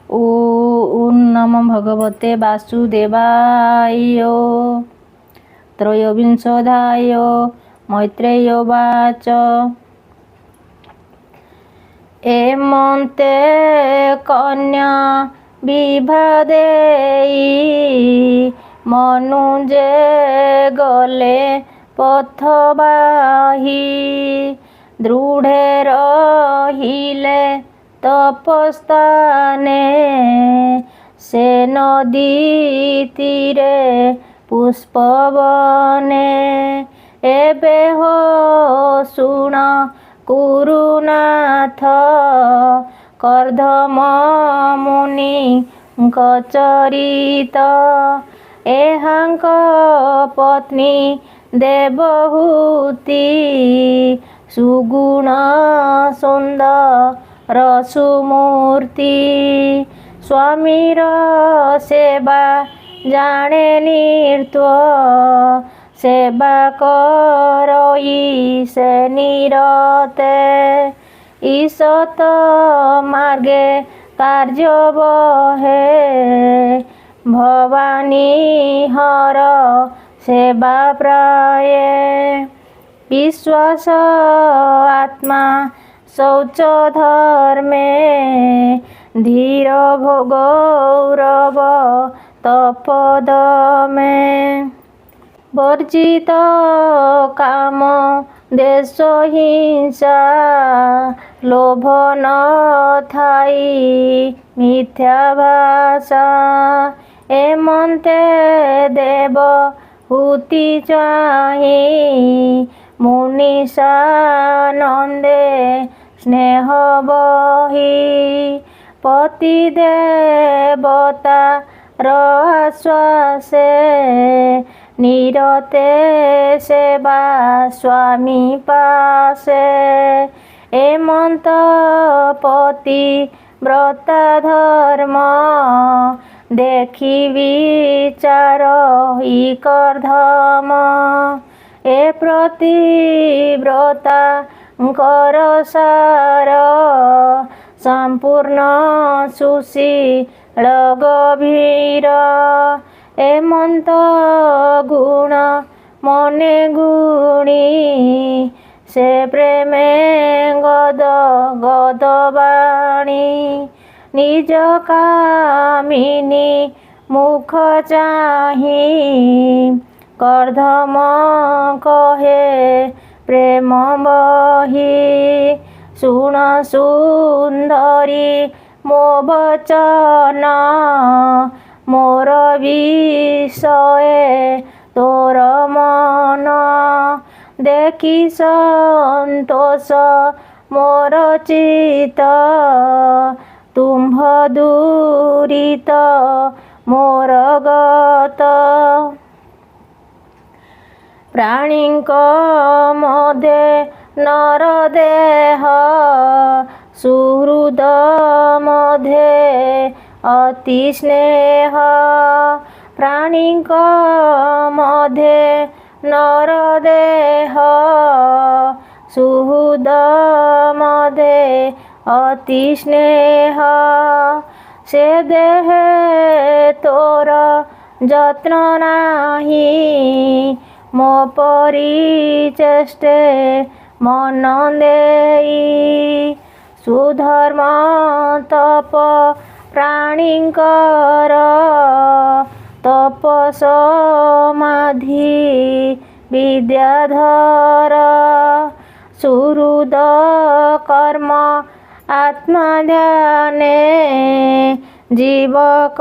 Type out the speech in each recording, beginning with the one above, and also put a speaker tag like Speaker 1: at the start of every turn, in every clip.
Speaker 1: ओम नमो भगवते वासुदेवाय। त्रयोविंशोऽध्याय। मैत्रेय उवाच। एमन्ते कन्या विभादेयी मनुजे गले पथबाही दृढे रहिले तपस्ताने से नदी तीरे पुष्पवने एबे हो शुण कुरुनाथ कर्दम मुनिଙ୍କ चरित एहांक पत्नी देवहूति सुगुण सुंदर सुमूर्ति स्वामीर सेवा जाने नृत्य सेवा करई से निरते ईसत मार्गे कार्य बहे भवानी हर सेवा प्राय विश्वास आत्मा शौच धर्मे धीर गौरव तपद में वर्जित काम देश हिंसा लोभ न थाई मिथ्या भाषा एमन्ते देव हुति चाहि मुनिषा नंदे स्नेह बही पति देवता आश्वासे निरते सेवा स्वामी पासे एमंत पति व्रता धर्म देखी विचार ही कर्धम ए प्रतिव्रता कर सार संपूर्ण सुशील गभीर एमंत गुण मने गुणी से प्रेमे गद गदवाणी निज कामिनी मुख चाही कर्धम कहे प्रेम बही सुन सुंदरी मो वचन मोर विषय तोर मन देखी संतोष मोर चित तुम्भ दूरित मोर गत प्राणीक मध्य नर देह सुहृद मध्य अति स्नेह प्राणीक मध्य नर देह सुहृद मध्य अति स्नेह से देह तोर जत्न नाही मो परिचेष्टे मन देई सुधर्म तप प्राणींकर तप समाधि विद्याधर सुहृद कर्म आत्मा ध्याने जीवक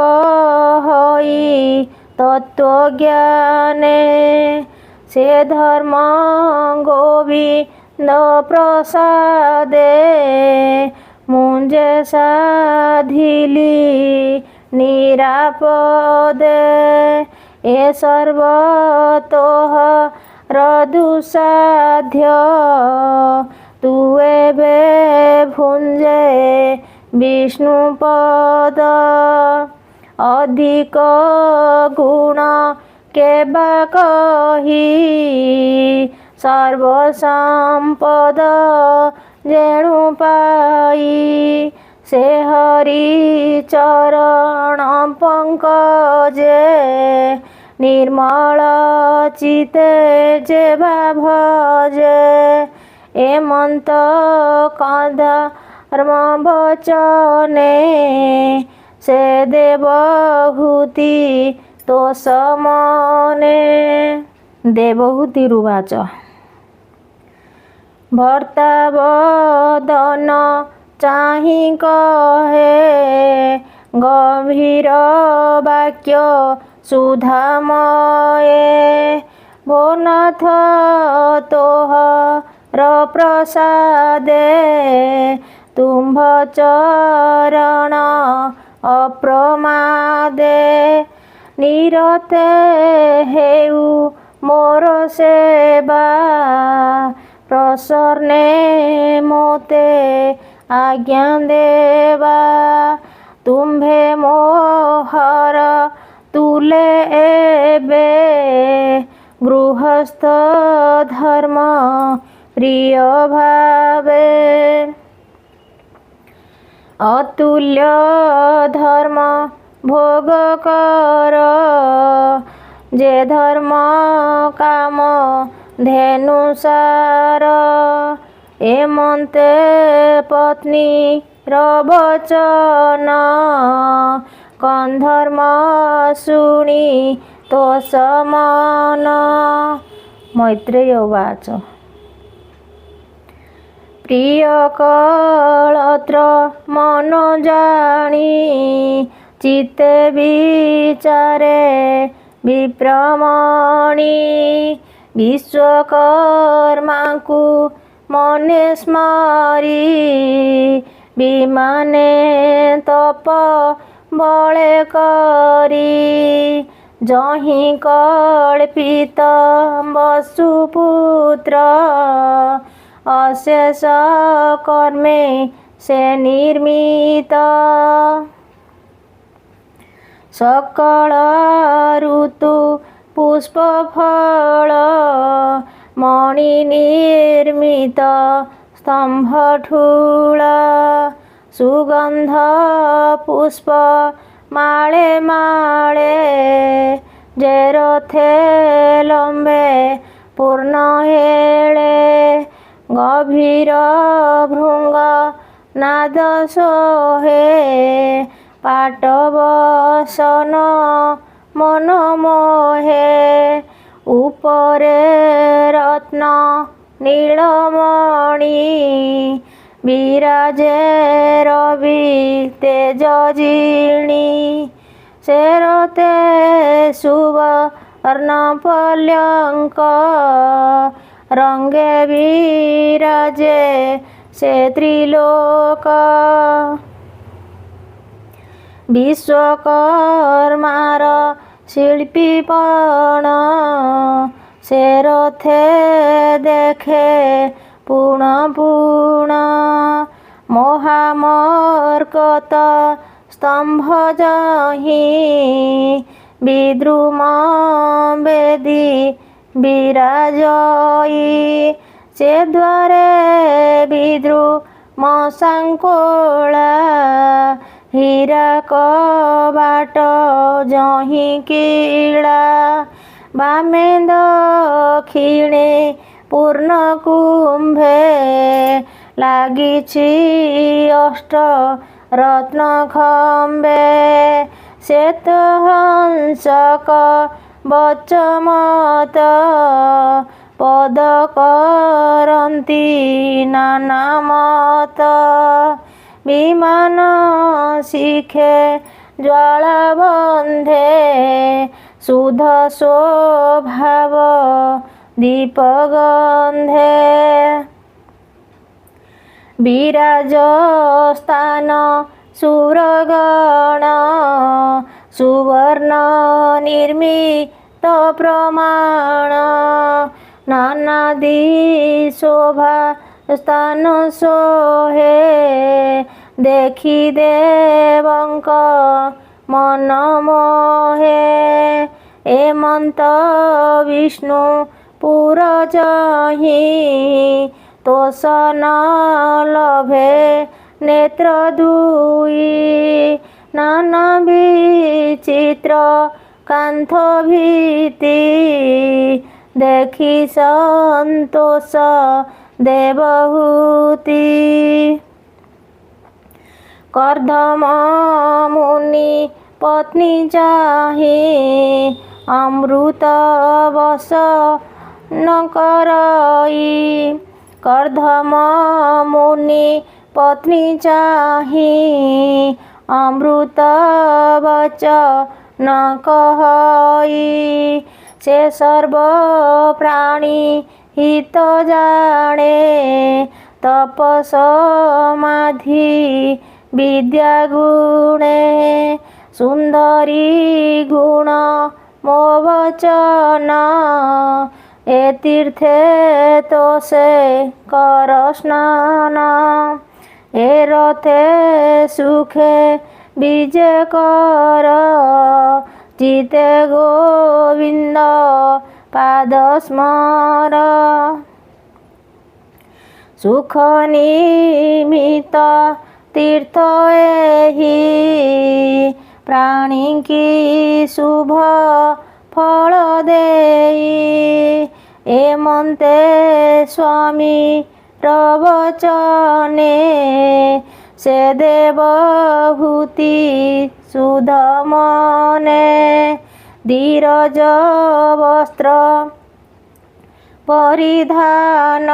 Speaker 1: होई तत्व ज्ञाने से धर्म गोविंद प्रसादे मुंजे साधिली निरापदे ए सर्वतोह रदुसाध्य तू एबे भुंजे विष्णुपद अधिक गुण केबा कही सर्वसंपद जेणु पाई ସେ ହରି ଚରଣ ପଙ୍କଜେ ନିର୍ମଳ ଚିତେ ଯେବା ଭଜେ ଏମନ୍ତ କଧର୍ମ ବଚନେ ସେ ଦେବହୂତି ତୋ ସମନେ। ଦେବହୂତିରୁବାଚ ଭର୍ତ୍ତା ବଦନ ଚାହିଁ କହେ ଗମ୍ଭୀର ବାକ୍ୟ ସୁଧାମୟେ ଭୋ ନାଥ ତୋହର ପ୍ରସାଦେ ତୁମ୍ଭ ଚରଣ ଅପ୍ରମାଦେ ନିରତେ ହେଉ ମୋର ସେବା ପ୍ରସନ୍ନେ ମୋତେ ଆଜ୍ଞା ଦେବା ତୁମ୍ଭେ ମୋହର ତୁଲେ ଏବେ ଗୃହସ୍ଥ ଧର୍ମ ପ୍ରିୟ ଭାବେ ଅତୁଲ୍ୟ ଧର୍ମ ଭୋଗ କର ଯେ ଧର୍ମ କାମ ଧେନୁସାର ଏମନ୍ତେ ପତ୍ନୀର ବଚନ କନ୍ଧର୍ମ ଶୁଣି ତୋ ସମନ। ମୈତ୍ରେୟ ଉବାଚ ପ୍ରିୟ କଳତ୍ର ମନ ଜାଣି ଚିତ୍ତେ ବିଚାରେ ବିପ୍ରମଣି ବିଶ୍ୱକର୍ମାଙ୍କୁ ମନେ ସ୍ମରି ବିମାନେ ତପ ବଳେ କରି ଯହିଁ କଳ୍ପିତ ବସୁପୁତ୍ର ଅଶେଷ କର୍ମେ ସେ ନିର୍ମିତ ସକଳ ଋତୁ ପୁଷ୍ପ ଫଳ ମଣି ନିର୍ମିତ ସ୍ତମ୍ଭ ଠୁଳ ସୁଗନ୍ଧ ପୁଷ୍ପ ମାଳେ ମାଳେ ଯେ ରଥେ ଲମ୍ବେ ପୂର୍ଣ୍ଣ ହେଳେ ଗଭୀର ଭୃଙ୍ଗ ନାଦ ସୋହେ ପାଟବସନ ମନ ମୋହେ ଉପରେ ରତ୍ନ ନୀଳମଣି ବିରାଜେ ରବି ତେଜ ଜିଣି ସେ ରତେ ସୁବର୍ଣ୍ଣ ପଲ୍ୟଙ୍କ ରଙ୍ଗେ ବିରାଜେ ସେ ତ୍ରିଲୋକ ବିଶ୍ୱକର୍ମାର ଶିଳ୍ପୀପଣ ସେ ରଥେ ଦେଖେ ପୁଣ ପୁଣ ମହାମର୍କତ ସ୍ତମ୍ଭ ଯହିଁ ବିଦ୍ରୁମ ବେଦୀ ବିରାଜଇ ସେ ଦ୍ୱାରେ ବିଦ୍ରୁମ ସାଙ୍କୋଳା ହୀରା କବାଟ ଯହିଁ କିଳା ବାମେ ଦକ୍ଷିଣେ ପୂର୍ଣ୍ଣ କୁମ୍ଭେ ଲାଗିଛି ଅଷ୍ଟ ରତ୍ନ ଖମ୍ବେ ଶ୍ଵେତ ହଂସକ ବଚମତ ପଦ କରନ୍ତି ନାନା ମତ ବିମାନ ଶିଖେ ଜ୍ୱାଳା ବନ୍ଧେ ସୁଧ ସ୍ୱଭାବ ଦୀପ ଗନ୍ଧେ ବିରାଜ ସ୍ଥାନ ସୁରଗଣ ସୁବର୍ଣ୍ଣ ନିର୍ମିତ ପ୍ରମାଣ ନାନାଦି ଶୋଭା ସ୍ଥାନ ସୋହେ ଦେଖି ଦେବଙ୍କ ମନ ମୋହେ ଏମନ୍ତ ବିଷ୍ଣୁ ପୁର ଯହିଁ ତୋଷନ ଲଭେ ନେତ୍ର ଦୁଇ ନାନା ବିଚିତ୍ର କାନ୍ଥ ଭୀତି ଦେଖି ସନ୍ତୋଷ ଦେବହୂତି। କର୍ଦ୍ଦମ ମୁନି ପତ୍ନୀ ଚାହିଁ ଅମୃତ ବସ ନ କରଇ। କର୍ଦ୍ଦମ ମୁନି ପତ୍ନୀ ଚାହିଁ ଅମୃତ ବଚ ନ କହଇ। ସେ ସର୍ବ ପ୍ରାଣୀ ହିତ ଜାଣେ ତପ ସମାଧି ବିଦ୍ୟା ଗୁଣେ। ସୁନ୍ଦରୀ ଗୁଣ ମୋ ବଚନ ଏ ତୀର୍ଥେ ତୋଷେ କର ସ୍ନାନ। ଏ ରଥେ ସୁଖେ ବିଜେ କର ଚିତେ ଗୋବିନ୍ଦ ପାଦ ସ୍ମର। ସୁଖ ନିମିତ୍ତ ତୀର୍ଥ ଏହି ପ୍ରାଣୀ କି ଶୁଭ ଫଳ ଦେଇ। ଏ ମନ୍ତେ ସ୍ୱାମୀ ପ୍ରବଚନେ ସେ ଦେବହୂତି ସୁଧ ମନେ। ଧୀରଜ ବସ୍ତ୍ର ପରିଧାନ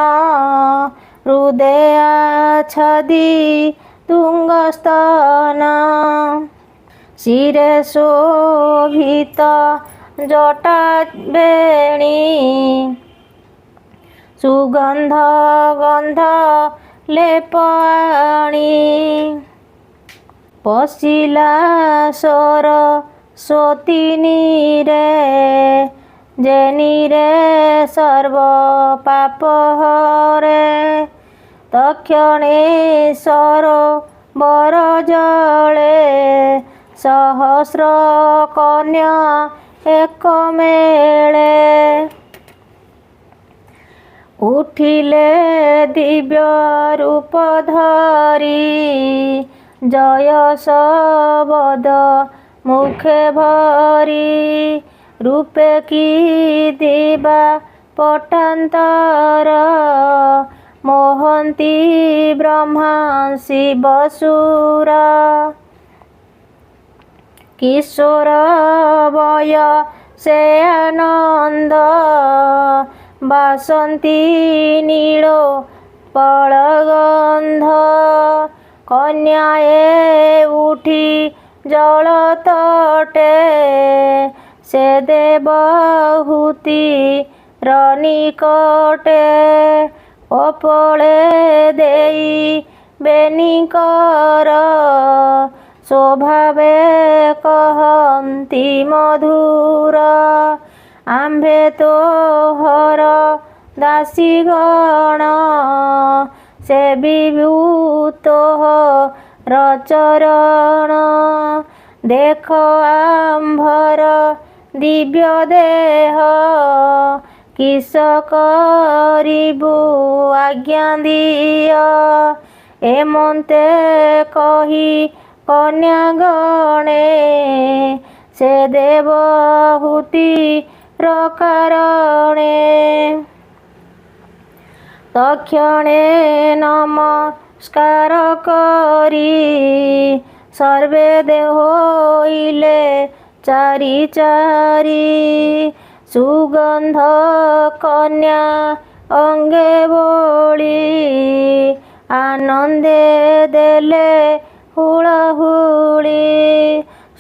Speaker 1: ହୃଦେ ଆଚ୍ଛାଦି ତୁଙ୍ଗସ୍ତନ। ଶିରେ ଶୋଭିତ ଜଟା ବେଣୀ ସୁଗନ୍ଧ ଗନ୍ଧ ଲେପ ଆଣି। ପଶିଲା ସରସ୍ୱତୀନିରେ ଯେନିରେ ସର୍ବ ପାପ ହରେ। ତକ୍ଷଣେ ସରୋବର ଜଳେ ସହସ୍ର କନ୍ୟା ଏକ ମେଳେ। ଉଠିଲେ ଦିବ୍ୟ ରୂପ ଧରି ଜୟ ଶବଦ ମୁଖେ ଭରି। ରୂପେ କି ଦିବା ପଟାନ୍ତର ମୋହନ୍ତି ବ୍ରହ୍ମା ଶିବ ସୁର। କିଶୋର ବୟ ସେ ଆନନ୍ଦ ବାସନ୍ତୀ ନୀଳ ପଳଗନ୍ଧ। କନ୍ୟା ଏ ଉଠି ଜଳ ତଟେ ସେ ଦେବହୂତି ର ନିକଟେ। କପଳେ ଦେଇ ବେନିକର ସ୍ୱଭାବେ କହନ୍ତି ମଧୁର। ଆମ୍ଭେ ତୋହର ଦାସୀଗଣ ସେବିବୁ ତୋହର ଚରଣ। ଦେଖ ଆମ୍ଭର ଦିବ୍ୟ ଦେହ କିସ କରିବୁ ଆଜ୍ଞା ଦିଅ। ଏମନ୍ତେ କହି କନ୍ୟାଗଣେ ସେ ଦେବହୂତି ର କାରଣେ। ତକ୍ଷଣେ ନମସ୍କାର କରି ସର୍ବେ ହୋଇଲେ ଚାରି ଚାରି। ସୁଗନ୍ଧ କନ୍ୟା ଅଙ୍ଗେ ବୋଳି ଆନନ୍ଦେ ଦେଲେ ହୁଳହୁଳି।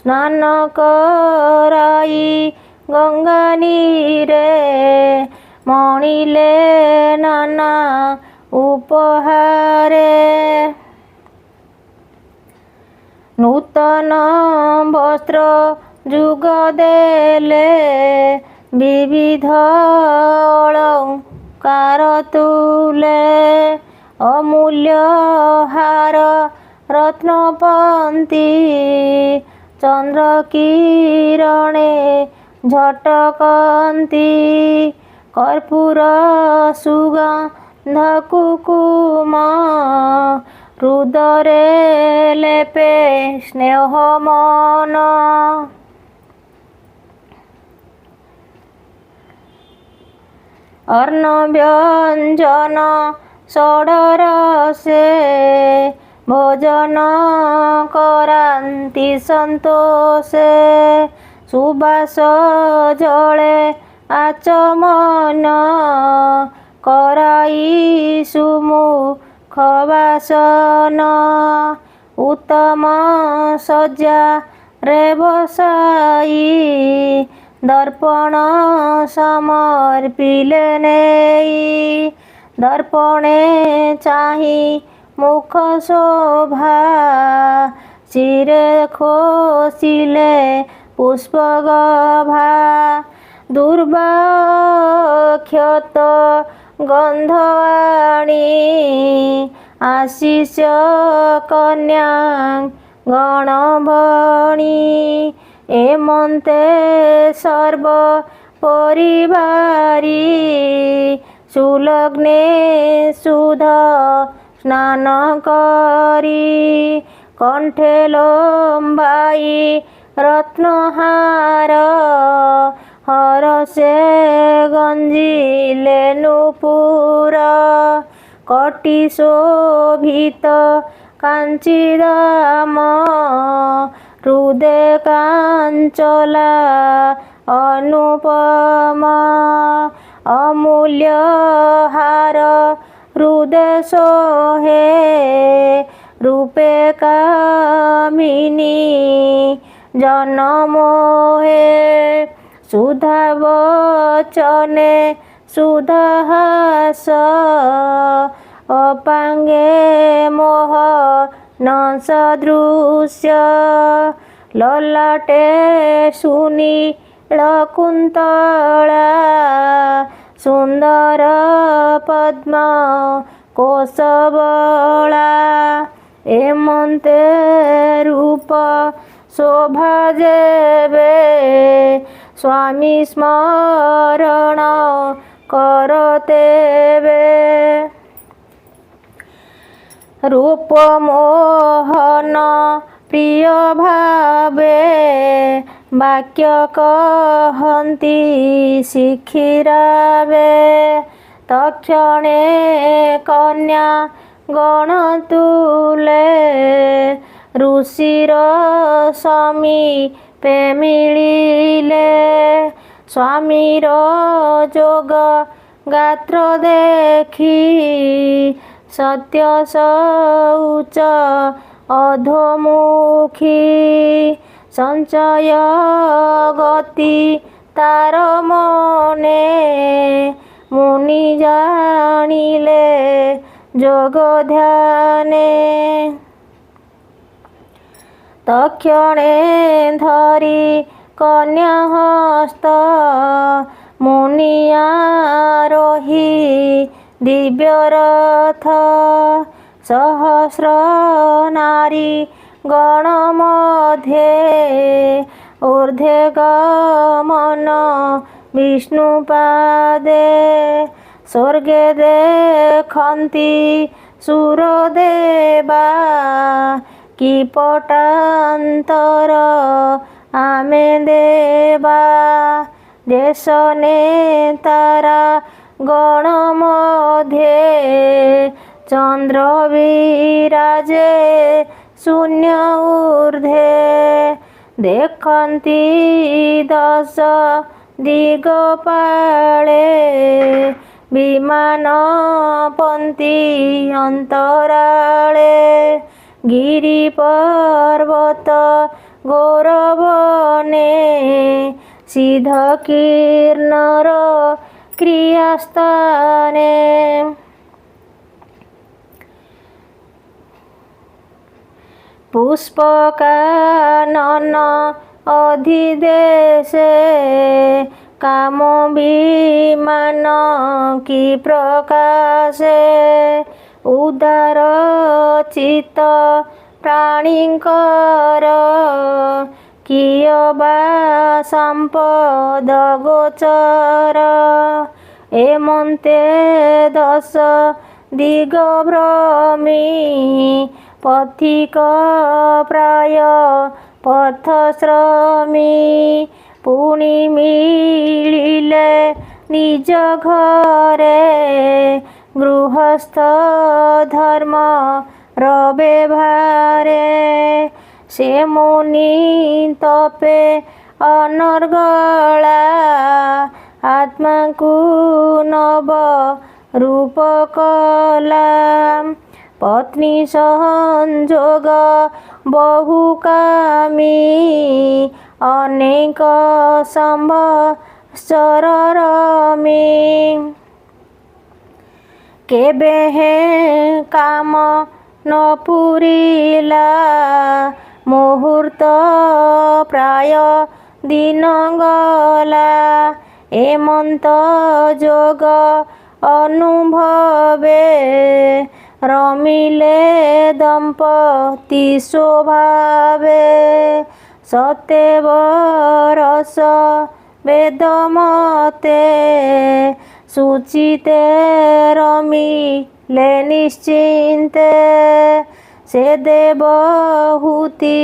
Speaker 1: ସ୍ନାନ କରାଇ ଗଙ୍ଗା ନୀରେ ମଣିଲେ ନାନା ଉପହାରେ। ନୂତନ ବସ୍ତ୍ର ଯୁଗ ଦେଲେ ବିବିଧ ଅଳଙ୍କାର ତୁଲେ। ଅମୂଲ୍ୟ ହାର ରତ୍ନପନ୍ତି ଚନ୍ଦ୍ର କିରଣେ ଝଟକନ୍ତି। କର୍ପୂର ସୁଗନ୍ଧ କୁକୁମ ହୃଦରେ ଲେପେ ସ୍ନେହ ମନ। ଅନ୍ନ ବ୍ୟଞ୍ଜନ ଷଡ଼ର ସେ ଭୋଜନ କରାନ୍ତି ସନ୍ତୋଷେ। ସୁବାସ ଜଳେ ଆଚମନ କରାଇ ସୁମୁଖ ବାସନ। ଉତ୍ତମ ଶଯ୍ୟାରେ ବସାଇ ଦର୍ପଣ ସମର୍ପିଲେ ନେଇ। ଦର୍ପଣେ ଚାହିଁ ମୁଖ ଶୋଭା ଶିରେ ଖୋସିଲେ ପୁଷ୍ପଗଭା। ଦୁର୍ବାକ୍ଷତ ଗନ୍ଧ ଆଣି ଆଶିଷ କନ୍ୟା ଗଣଭଣୀ। ଏମନ୍ତେ ସର୍ବ ପରିବାରୀ ସୁଲଗ୍ନେ ସୁଧ ସ୍ନାନ କରି। କଣ୍ଠେ ଲମ୍ବାଇ ରତ୍ନହାର ହରଷେ ଗଞ୍ଜିଲେ ନୂପୁର। କଟି ଶୋଭିତ କାଞ୍ଚି ଦାମ ହୃଦେ କାଞ୍ଚଲା ଅନୁପମ। ଅମୂଲ୍ୟ ହାର ହୃଦେ ଶୋହେ ରୂପେ କାମିନୀ ଜନମୋହେ। ସୁଧା ବଚନେ ସୁଧାହାସ ଅପାଙ୍ଗେ ମୋହ ନ ସଦୃଶ୍ୟ। ଲଲାଟେ ସୁନୀଳ କୁନ୍ତଳା ସୁନ୍ଦର ପଦ୍ମ କୋଶବଳା। ଏମନ୍ତେ ରୂପ ଶୋଭା ଯେବେ ସ୍ୱାମୀ ସ୍ମରଣ କର ତେବେ। ରୂପ ମୋହନ ପ୍ରିୟ ଭାବେ ବାକ୍ୟ କହନ୍ତି ଶିଖିରାବେ। ତକ୍ଷଣେ କନ୍ୟା ଗଣ ତୁଲେ ଋଷିର ସମୀପେ ମିଳିଲେ। ସ୍ୱାମୀର ଯୋଗ ଗାତ୍ର ଦେଖି ସତ୍ୟ ଶୌଚ ଅଧୋମୁଖୀ। ସଞ୍ଚୟ ଗତି ତାର ମନେ ମୁନି ଜାଣିଲେ ଯୋଗ ଧ୍ୟାନେ। ତକ୍ଷଣେ ଧରି କନ୍ୟା ହସ୍ତ ମୁନି ଆରୋହୀ ଦିବ୍ୟ ରଥ। ସହସ୍ର ନାରୀ ଗଣ ମଧ୍ୟେ ଊର୍ଦ୍ଧ୍ୱେ ଗମନ ବିଷ୍ଣୁ ପାଦେ। ସ୍ୱର୍ଗେ ଦେଖନ୍ତି ସୁରଦେବା କି ପଟାନ୍ତର ଆମେ ଦେବା। ଦେଶ ନେତାରା ଗଣ ମଧ୍ୟେ ଚନ୍ଦ୍ର ବିରାଜେ ଶୂନ୍ୟ ଊର୍ଦ୍ଧ୍ୱେ। ଦେଖନ୍ତି ଦଶ ଦିଗପାଳେ ବିମାନ ପନ୍ତି ଅନ୍ତରାଳେ। ଗିରି ପର୍ବତ ଗୌରବନେ ସିଦ୍ଧ କୀର୍ଣ୍ଣର କ୍ରିୟାସ୍ଥାନେ। ପୁଷ୍ପକାନନ ଅଧିଦେଶେ କାମ ବିମାନ କି ପ୍ରକାଶେ। ଉଦାର ଚିତ୍ତ ପ୍ରାଣୀଙ୍କର କିୟ ବା ସମ୍ପଦ ଗୋଚର। ଏମନ୍ତେ ଦଶ ଦିଗଭ୍ରମୀ ପଥିକ ପ୍ରାୟ ପଥଶ୍ରମୀ ପୁଣି ମିଳିଲେ ନିଜ ଘରେ ଗୃହସ୍ଥ ଧର୍ମ ରବେ ଭାରେ ସେ ମୁନି ତପେ ଅନର୍ଗଳା ଆତ୍ମାକୁ ନବ ରୂପ କଲା ପତ୍ନୀ ସଂଯୋଗ ବହୁକାମୀ ଅନେକ ସମ୍ବତ୍ସର ରମୀ କେବେ ହେ କାମ ନ ପୁରିଲା ମୁହୂର୍ତ୍ତ ପ୍ରାୟ ଦିନ ଗଲା ଏମନ୍ତ ଯୋଗ ଅନୁଭବେ ରମିଲେ ଦମ୍ପତି ସ୍ୱଭାବେ ସତେ ବରଷ ବେଦ ମତେ ସୁଚିତେ ରମିଲେ ନିଶ୍ଚିନ୍ତେ ସେ ଦେବହୂତି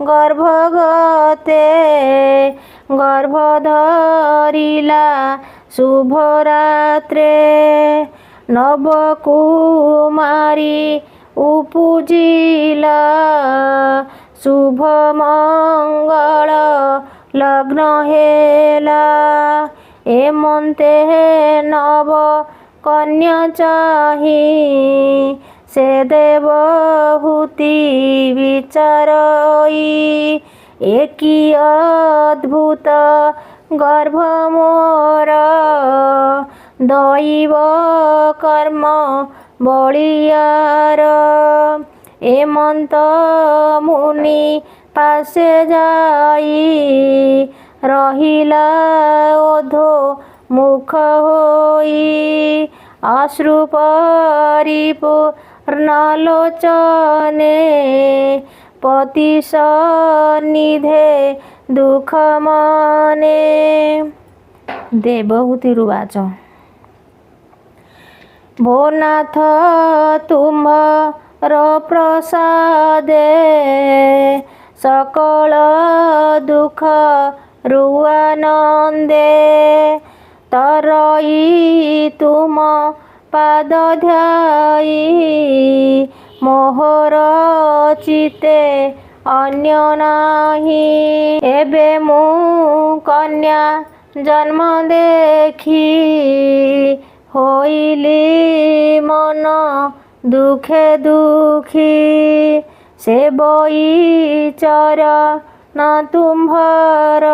Speaker 1: ଗର୍ଭଗତେ ଗର୍ଭ ଧରିଲା ଶୁଭରାତ୍ରେ ନବକୁମାରୀ ଉପୁଜିଲା ଶୁଭ ମଙ୍ଗଳ ଲଗ୍ନ ହେଲା ଏମନ୍ତେ ନବ କନ୍ୟା ଚାହିଁ ସେ ଦେବହୂତି ବିଚାରଇ ଏ କି ଅଦ୍ଭୁତ ଗର୍ଭ ମୋର ଦୈବ କର୍ମ ବଳିୟାର ଏମନ୍ତ ମୁନି ପାଶେ ଯାଇ ରହିଲା ଓଧୋ ମୁଖ ହୋଇ ଅଶ୍ରୁ ପରିପୂର୍ଣ୍ଣ ଲୋଚନେ ପତି ସନ୍ନିଧେ ଦୁଃଖ ମନେ ଦେବହୂତିରୁ ବାଚ ଭୋ ନାଥ ତୁମ୍ଭର ପ୍ରସାଦେ ସକଳ ଦୁଃଖ ରୁଆନନ୍ଦେ ତରଇ ତୁମ ପାଦ ଧ୍ୟାଇ ମୋହର ଚିତେ ଅନ୍ୟ ନାହିଁ ଏବେ ମୁଁ କନ୍ୟା ଜନ୍ମ ଦେଖି ହୋଇଲି ମନ ଦୁଃଖେ ଦୁଃଖୀ ସେ ବଇଚରଣ ତୁମ୍ଭର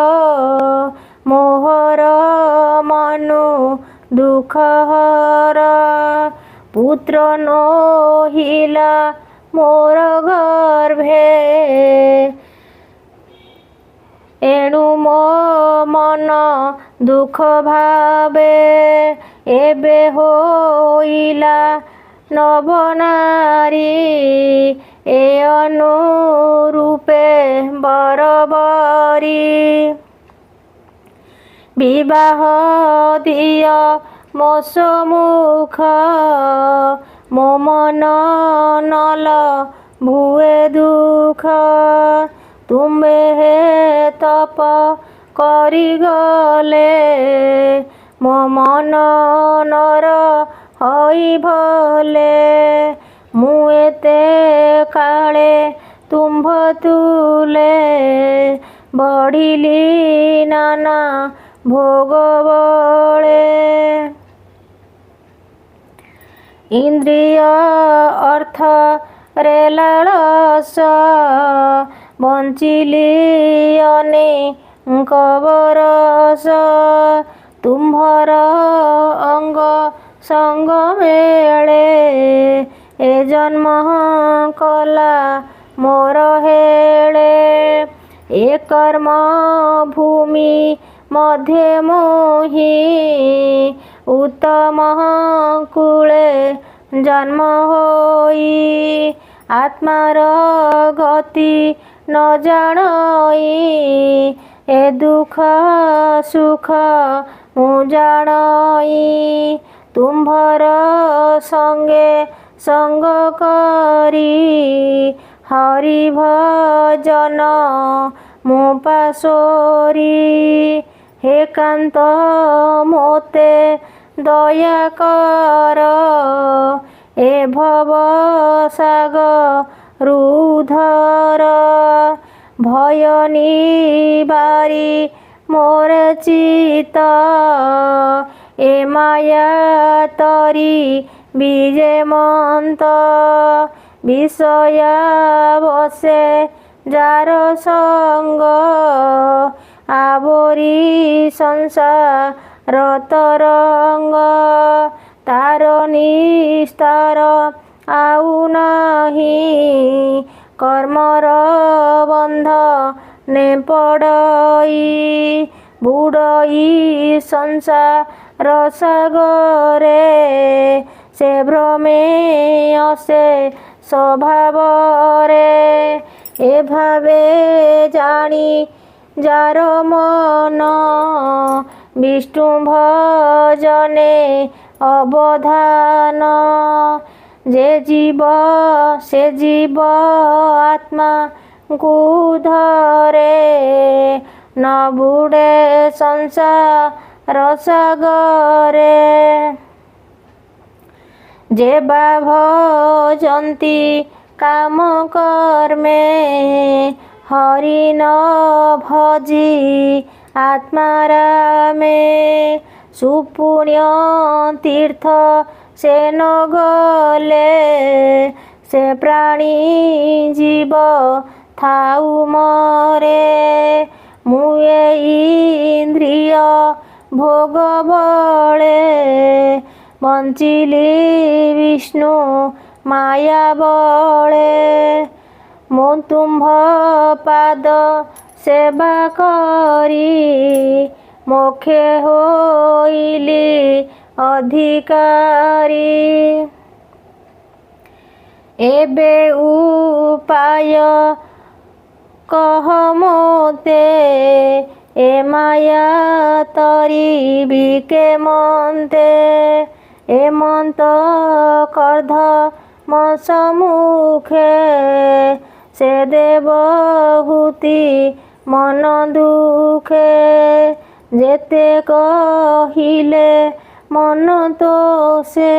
Speaker 1: ମୋହର ମନୁ ଦୁଃଖହର ପୁତ୍ର ନୋହିଲା ମୋର ଗର୍ଭେ ଏଣୁ ମୋ ମନ ଦୁଃଖ ଭାବେ ଏବେ ହୋଇଲା ନବନାରୀ ଏ ଅନୁରୂପେ ବରବରୀ ବିବାହ ଦିଅ ମୋ ସମ୍ମୁଖ ମୋ ମନ ନଲ ଭୁଏ ଦୁଃଖ ତୁମ୍ଭେ ହେ ତପ କରିଗଲେ ମୋ ମନ ନର ହୋଇ ଭଲେ ମୁଁ ଏତେ କାଳେ ତୁମ୍ଭ ତୁଲେ ବଢ଼ିଲି ନାନା ଭୋଗ ବଳେ ଇନ୍ଦ୍ରିୟ ଅର୍ଥରେ ଲାଳସ ବଞ୍ଚିଲି ଅନେକ ବରଷ ତୁମ୍ଭର ଅଙ୍ଗ ସଙ୍ଗ ମେଳେ ଏ ଜନ୍ମ କଲା ମୋର ହେଳେ ଏ କର୍ମ ଭୂମି ମଧ୍ୟେ ମୋହି ଉତ୍ତମ କୂଳେ ଜନ୍ମ ହୋଇ ଆତ୍ମାର ଗତି ନ ଜାଣଇ ଏ ଦୁଃଖ ସୁଖ ମୁଁ ଜାଣଇ तुम्भर संगे संग करी हरि भजन मो पासोरी हे कांत मोते दया कर ए भव सागरुधर भय निवारी मोर चित ए माया तरी विजय मंत विषया बसे जार संग आवरी संसार तरंग तार निस्तार आउ नहीं कर्मर बंध ने पड़ई बुड़ई संसार सागरे से भ्रमे असे स्वभावरे ए भावे जानी जार मन विष्णु भजने अवधान जे जीव से जीव आत्मा को धरे न बुड़े संसार सागरे जे बा भजन्ति काम कर्मे हरि न भजी आत्मारामे सुपुण्य तीर्थ से न गले से प्राणी जीव थाउ मरे मुए इंद्रिय भोग बळे बंचिली विष्णु माया बळे मो तुम्भ पाद सेवा करी मोक्षे होइली अधिकारी एबे उपाय कह मोते ए माया तरी बिके मंते ए मंत कर्ध म सम्मुखे से देवहूति मन दुखे जेते कहिले मन तो से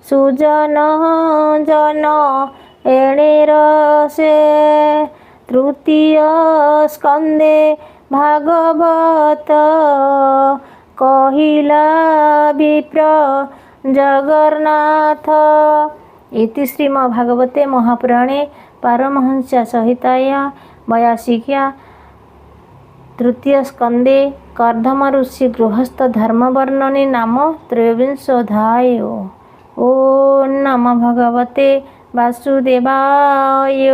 Speaker 1: सुजन जन एणेर से तृतीय स्कंदे भागवत कहिला विप्र जगन्नाथ इति श्रीमद्भागवते महापुराणे पारमहंस संहिताया 82 तृतीय स्कंदे कर्दम ऋषि गृहस्थ धर्म वर्णने नाम त्रयोविंशोऽध्याय। ओम नमः भगवते वासुदेवाय।